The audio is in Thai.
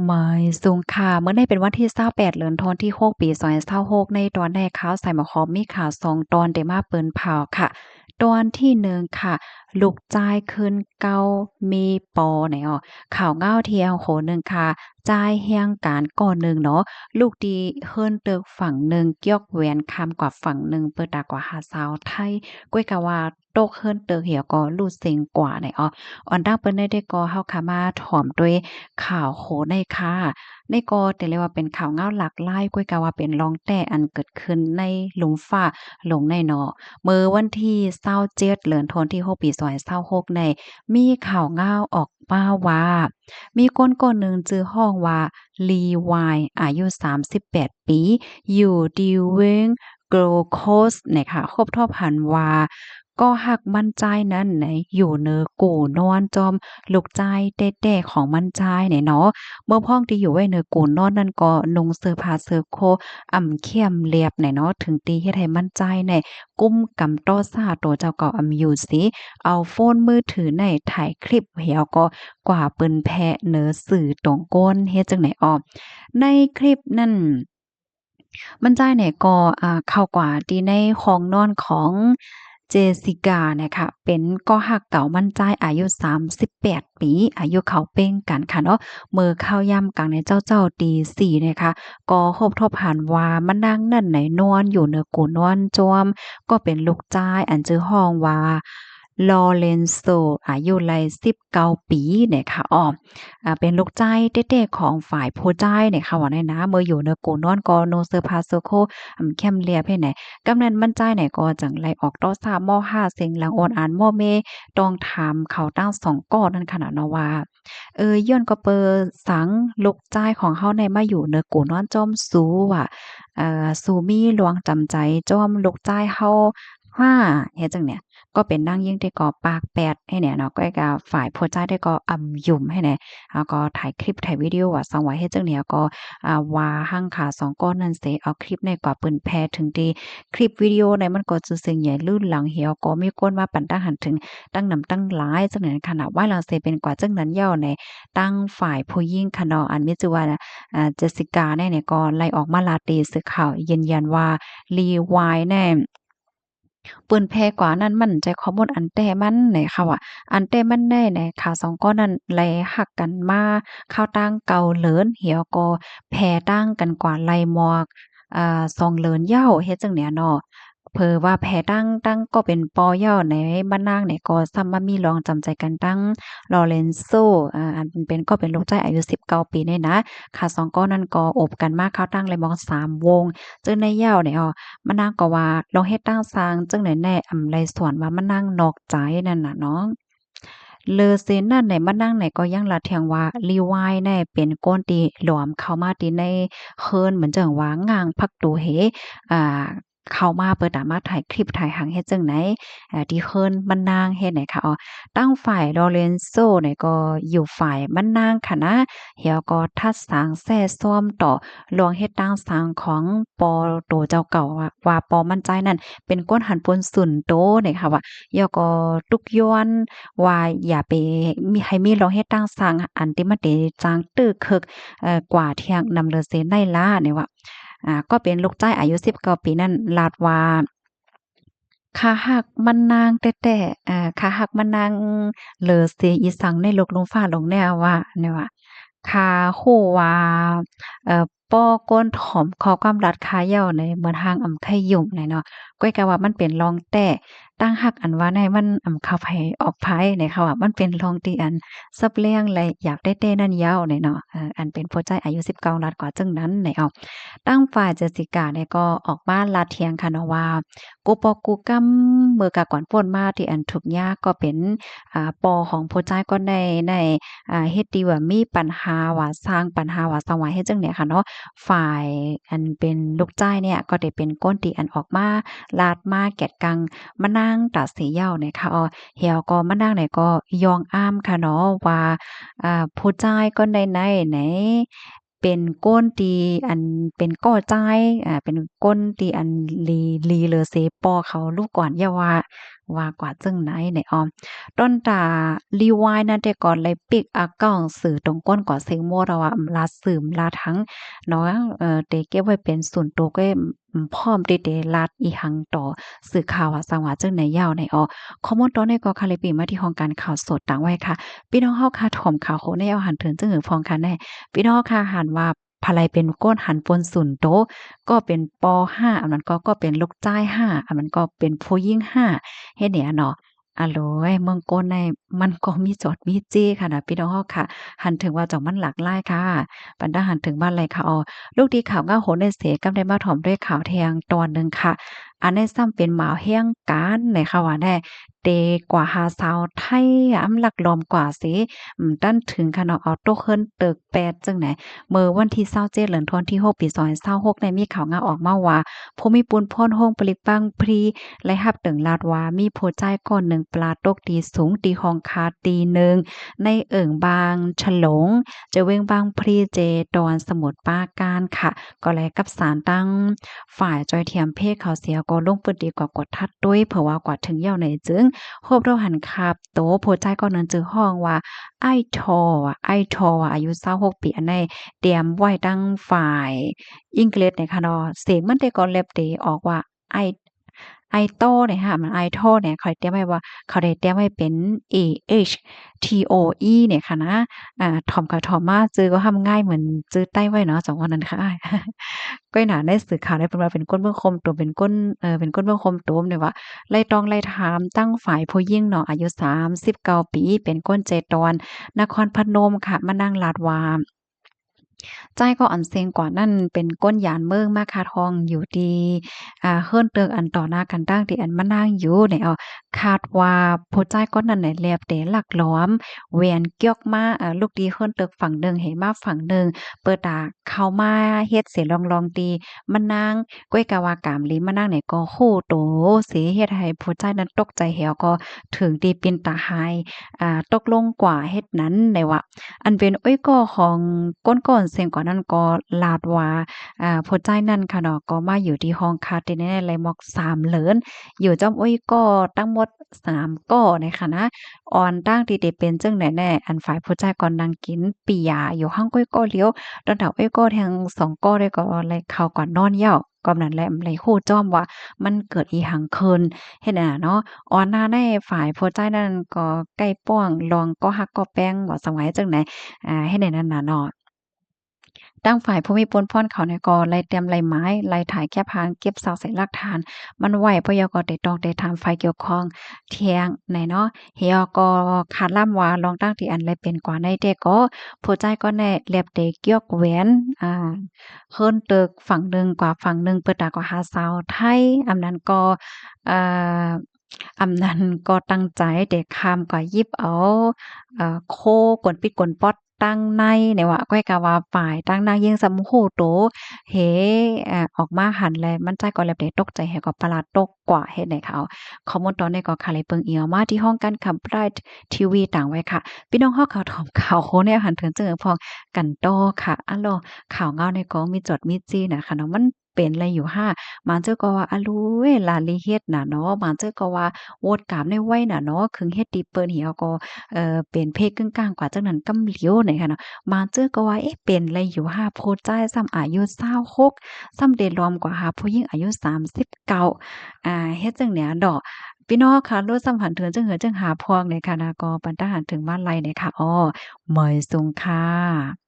หมายสูงค่ะเมื่อในเป็นวันที่28เดือนธันวาคมที่6ปี2026ในตอนแรกข่าวใส่หมอคอมมีข่าว2ตอนได้มาเปิ้นเผาค่ะตอนที่1ค่ะลูกจ่ายคืนเก่ามีปอไหนอ้อข่าวเงาเที่ยวโหนึ่งค่ะจ่ายแรงการก่อนหนึ่งเนาะลูกดีเฮิรนเตึกฝั่งหนึ่งเกี้ยกแหวนคำกว่าฝั่งหนึ่งเปิดดากว่าหาสาวไทยก้วยกะว่าโตกเฮิรนเตึกเหี่ยวก็รู้เซ็งกว่าไหนอ้ออันดังเปิ้นได้ก็เฮาค่ะมาถ่อมด้วยข่าวโหในค่ะในก็แต่เรียกว่าเป็นข่าวเงาหลากหลายก้วยกะว่าเป็นรองแต่อันเกิดขึ้นในหลุมฟ้าหลงในเนาะเมื่อวันที่27เดือนธันวาคมที่6ปี2026ในมีข่าวเงาออกมาว่ามีคนหนึ่งชื่อฮ้องว่าลีวายอายุ38ปีอยู่ Dewing Gold Coast นะคะครบรอบหันว่าก็หักมั่นใจนั้นไหนอยู่เนอกู่นอนจอมลูกใจแต้ๆของมั่นใจเนี่ยเนาะเมื่อพ้องที่อยู่ไว้เนอกู่นอนนั่นก็นุงเสื้อผ้าเสื้อโคเข้มเรียบเนี่ยเนาะถึงตีเฮ็ดให้มั่นใจในกุ้มกำต้อซ่าโตเจ้าก็อยู่สิเอาโฟนมือถือในถ่ายคลิปเหี่ยวก็กว่าเปิ้นแพะเหนือสื่อตรงก้นเฮ็ดจังไหนอ้อในคลิปนั่น มันจ่ายเนี่ยก็เข้ากว่าที่ในห้องนอนของเจสสิกาเนี่ยค่ะเป็นก็ฮักเก่ามันจ่ายอายุ38ปีอายุเข้าเป้งกันค่ะเนาะมื้อข้าวยามกลางในเจ้าตี4เนี่ยค่ะก็ครบทบหารว่ามานั่งนั่นไหนนอนอยู่เนอกูนอนจอมก็เป็นลูกจ้ายอันชื่อห้องว่า Lorenzo อายุไล19ปีเนี่ยค่ะอ้อ เป็นลูกจ้ายเต๊ะๆของฝ่ายผู้จ้ายเนี่ยค่ะว่าแน่นะเมื่ออยู่เนอกูนอนก็โนเซอร์พาโซโคแคมเลียเพ่นไหนกำนันมั่นใจไหนก็จังไลออกต่อซาม5เซ็งหลังโอนอ่านเมต้องถามเขาตั้ง2ก้อนั่นขนาดเนาะว่าย้อนก็เปอสังลูกจ้ายของเฮาในมาอยู่เนอกูนอนจอมสูว่ะสูมีหลวงจำใจจอมลูกจ้ายเฮาห้าเฮ็ดจังเนี่ยก็เป็นนางยิ่งที่ก่อปากแปดให้เนี่ยเนาะก็กะฝ่ายผู้จ้ายได้ก็ยุ่มให้แหน่ แล้วก็ถ่ายคลิปถ่ายวิดีโออะส่งไว้ให้จังเนี่ยก็ว่าหั่งขา2ก้อนนั่นเสเอาคลิปในกว่าปืนแพร่ถึงที่คลิปวิดีโอในมันก็จะเสียงใหญ่ลื่นหลังเหี่ยวก็มีคนมาปั่นตั้งหันถึงตั้งนำตั้งหลายจังนั้นขนาดว่าหลังเสเป็นกว่าจังนั้นย่อในตั้งฝ่ายผู้หญิงค่ะเนาะอันมีชื่อว่าเจสสิกาเนี่ยก็ไล่ออกมาลาตีสื่อข่าวยืนยันว่าลีวายแน่ปืนแพร่กว่านั้นมันใจข้อมูลอันแต่มันไหนค่ะว่าอันแต่มันแน่ๆข่าวสองก้อนนั้นแลหักกันมาข้าวตั้งเก่าเหลินเหี่ยวก็แผ่ตั้งกันกว่าไลหมอกซองเหลินเหย้าเฮ็ดจั่งเนี้ยเนาะเผอว่าแผ่ตั้งก็เป็นปอเหย้าในบ้านนางเนี่ยก็ซ้ำมามีรองจำใจกันตั้ง Lorenzo อันเป็นก็เป็นลูกชายอายุ19ปีเนี่ยนะค่ะสองก้อนนั้นก็โอบกันมาข้าวตั้งไลหมอก3วงจึงในเหย้าเนี่ยมะนางก็ว่าลองเฮ็ดตั้งสร้างจังได๋แน่ไรสวนว่ามะนางนอกใจนั่นน่ะเนาะเลอเซนนั่นไหนมะนางไหนก็ยังละเถียงว่าลีวายแน่เป็นก้นตีหลวมเข้ามาตีในเคินเหมือนจังว่างางพักตูเหอ่าเข้ามาเปิดตามาถ่ายคลิปถ่ายหังเฮ็ดจังไหนที่เคินมะนางเฮ็ดไหนคะตั้งฝ่าย Lorenzo เนี่ยก็อยู่ฝ่ายมะนางค่ะนะเหี่ยวก็ทัดสางแซ่ซ่อมต่อ หลวงเฮ็ดตั้งสร้างของปอโตเจ้าเก่าว่าปอมั่นใจนั่นเป็นก้นหันปนสุนโตเนี่ยค่ะว่าย่อก็ตุกย้อนว่าอย่าไปมีให้มีหลวงเฮ็ดตั้งสร้างอันที่มันเตจางตื้อคึกกว่าเที่ยงนำเลอเซนได้ล่าเนี่ยว่าก็เป็นลูกจ้ายอายุ19ปีนั่นลาดว่าขาหักมันนางแต้ๆขาหักมันนางเลอเสียอีสังในโลกลมฟ้าลงแนวว่าเนี่ยว่า ค่ะคู่ว่าป้อก้นถ่อมขอความรัดคาเหย้าในเหมือนหางอำไข่ยุ่มเนี่ยเนาะก้อยก็ว่ามันเป็นรองแต่ตั้งหักอันว่าในมันเข้าไผออกไผเนี่ยค่ะว่ามันเป็นรองที่อันซับแรงและอยากได้แต่นั้นยาวเนี่ยเนาะอันเป็นผู้ใจอายุ19ลัดกว่าจังนั้นเนี่ยตั้งฝ่ายเจสสิกาเนี่ยก็ออกมาลาดเถียงค่ะเนาะว่ากูปอกูกำมือกะก่อนป่นมาที่อันทุกข์ยากก็เป็นปอของผู้ใจก็ใน เฮ็ดดีว่ามีปัญหาว่าสร้างปัญหาว่าสร้างว่าเฮ็ดจั่งใดค่ะเนาะฝ่ายอันเป็นลูกจ้ายเนี่ยก็ได้เป็นก้นที่อันออกมาลาดมาแกะกังมานั่งตัดสิเหย้าเนี่ยค่ะเหี่ยวก็มานั่งเนี่ยก็ยองอ้ามค่ะเนาะว่าผู้จ้ายก็ไหนๆไหน เป็นก้นตีอันเป็นก่อใจเป็นก้นตีอันลีเลอเซปอเขาลูกก่อนอย่าว่ากว่าจึงไหนในออมต้นตารีวายนั่นแต่ก่อนเลยปิกอาก้องสื่อตรงก้นก่อเสียงโมเราว่าลาสืมลาทั้งเนาะเตเก็บไว้เป็นส่วนตัวก็พร้อมเตลาดอีหังต่อสื่อข่าวว่าสังว่าจึงในยาวในออข้อมูลตอนนี้ก็คาลิปีมาที่ห้องการข่าวสดต่างไว้ค่ะพี่น้องเฮาค่ะถ่อมข่าวโคในเอาหันถึงจึงหือฟองค่ะแน่พี่น้องค่ะหันว่าภายเป็นก้นหันปนสุนโตก็เป็นป5อันนั้นก็เป็นลูกจ้าย5อันนั้นก็เป็นผู้หญิง5เฮ็ดเนี่ยเนาะอะโหลยเมืองก้นในมันก็มีจดมีจี้ค่ะนะพี่น้องเฮาค่ะหันถึงว่าจ่องมันหลากหลายค่ะปันดาหันถึงบ้านไรค่ะอ๋อลูกดีข่าวก็โหนในเสกำได้มาถ่อมด้วยข่าวแทงตอนหนึ่งค่ะอันนี้ซ้ำเป็นหมาแห้งการในค่ะว่าแน่เตกว่าหาสาวไทยอำลักลอมกว่าสิดันถึงค่ะเนาะเอาโตเฮิรนตึก8จังไหนเมื่อวันที่27เดือนธันวาคมที่6ปี2026ในมีข่าวงาออกมาว่าผู้มีปูนพ่นโฮงปลิกปังพรีและรับตึงลาดว่ามีผู้จ่ายก่อนหนึ่งปลาตกตีสูงตีห้องคาตีหนึ่งในเอิ่งบางฉลงจะเว้งบางพรีเจดอนสมุทรปราการค่ะก็แลกับสารตั้งฝ่ายจอยเทียมเพศเขาเสียก็ลงปืนดีกว่ากดทัดด้วยเผื่อว่ากว่าถึงเย่าในจึงโฮบเราหันคาบโตผู้จ่ายก่อนนั้นจือห้องว่าไอ้ทออายุ26ปีอันในเตรียมไว้ตั้งฝ่ายอังกฤษเนี่ยค่ะเนาะเสียงมันแต่ก่อนแลบเตออกว่าไอไอโต้เนี่ยค่ะมันไอโทเนี่ยเขาเตรียมไว้ว่าเขาได้เตรียมไว้เป็น AHTOE เนี่ยค่ะนะถ่อมกับถ่อมมาจื้อก็ทำง่ายเหมือนจื้อใต้ไว้เนาะ2วันนั้นค่ะก้อยหนาได้สื่อข่าวได้เพิ่นว่าเป็นก้นเบิ่งคมตัวเป็นก้นเป็นก้นเบิ่งคมตัวเนี่ยว่าไล่ตองไล่ถามตั้งฝ่ายผู้หญิงเนาะอายุ39ปีเป็นก้นเจตอนนครพนมค่ะมานั่งลาดวาใจก็อ่อนเซงกว่านั่นเป็นก้นหยานเมืองมาคาทองอยู่ดีเฮิรนเติงอันต่อหน้ากันตั้งที่อันมานั่งอยู่เนี่ยคาดว่าผู้ใจก้นนั้นน่ะแลบแต่หลักหลอมแหวนเกี้ยกมาลูกดีเฮิรนเติกฝั่งหนึ่งเหมาฝั่งหนึ่งเปิดตาเข้ามาเฮ็ดเสียลองๆดีมานั่งก้อยกะว่ากามลีมานั่งเนี่ยก็โคโตเสิเฮ็ดให้ผู้ใจนั้นตกใจแหวก็ถึงดีเป็นตาหายตกลงกว่าเฮ็ดนั้นได้ว่า อันเป็นอ้อยก่อของก้นก่อนเสียงก่อนนั้นก็ลาดว่าผู้ใจนั้นค่ะเนาะก็มาอยู่ที่ห้องคาเตเนไลมอก3เหรินอยู่จ้อมอ้อยก่อทั้งหมด3ก่อในค่ะนะออนตั้งที่ได้เป็นจังได๋แน่อันฝ่ายผู้ใจก่อนนั่งกินปิยาอยู่ห้างก้อยก่อเลี้ยวตอนเฒ่าอ้อยก่อแทง2ก่อได้ก็เลยเข้าก่อนนอนเหย้าก็นั่นแหละเลยฮู้จ้อมว่ามันเกิดอีหังเคินเฮ็ดเนาะ ออนหน้าในฝ่ายผู้ใจนั้นก็ใกล้ป้องลองก็ฮักก็แป้งบ่สมัยจังไหนเฮ็ดได้นั้นน่ะเนาะตั้งฝ่ายผู้มีปนพ่อนเขาเนี่ยก็ไล่เตรียมไล่ไม้ไล่ถ่ายแคบหางเก็บเสาใส่หลักฐานมันไว้เพยก็ได้ตองได้ถามฝ่ายเกี่ยวข้องเที่ยงไหนเนาะเฮียก็คาดล่ำว่าลองตั้งที่อันไลเป็นกว่าในแต่ก็ผู้ใจก็แน่แลบได้เกี่ยวแหวนเฮิ้นตึกฝั่งหนึ่งกว่าฝั่งหนึ่งเปิดตาก็หาสาวไทยอำนั้นก็อ่าอำนั้นก็ตั้งใจเด็กคำก็หยิบเอาโคกวนปิดกวนป๊อดตั้งในเนี่ยว่าก้อยกะว่าฝ่ายตั้งนางยิงสำโหโตเฮออกมาหันแลมันใจก็แลบได้ตกใจแฮก็ประหลาดตกกว่าเฮ็ดให้เขาข้อมูลตอนนี้ก็ค่ะเลยเปิงเอียวมาที่ห้องการขับไร่ทีวีต่างไว้ค่ะพี่น้องเฮาเขาถอมข่าวโคเนี่ยหันถึงเจอพองกันต่อค่ะอัลโลข่าวเงาในก็มีจดมีจี้น่ะค่ะเนาะมันเป็นอะไรอยู่ห้ามันเจ้าก็ว่าอะลุยลาลิเฮ็ดน่ะเนาะมันเจ้าก็ว่าโอดกามในไว้น่ะเนาะคึงเฮ็ดดีเปิ้นเหี่ยวก็เป็นเพศกึ่งกลางกว่าจังนั้นกำเหลียวไหนค่ะเนาะมาเจอก็ว่าเอ๊ะเป็นอะไรอยู่ห้าโพดจ่ายซ้ำอายุ26ซ้ำเดรอมกว่าหาผู้หญิงอายุ39เฮ็ดจังเนี่ยดอกพี่น้องค่ะรู้สัมพันธ์ถึงจังเหือจังหาพวกเลยค่ะนะก็ปันตาหันถึงบ้านไรเนี่ยค่ะอ้อเหมยสุงค่ะ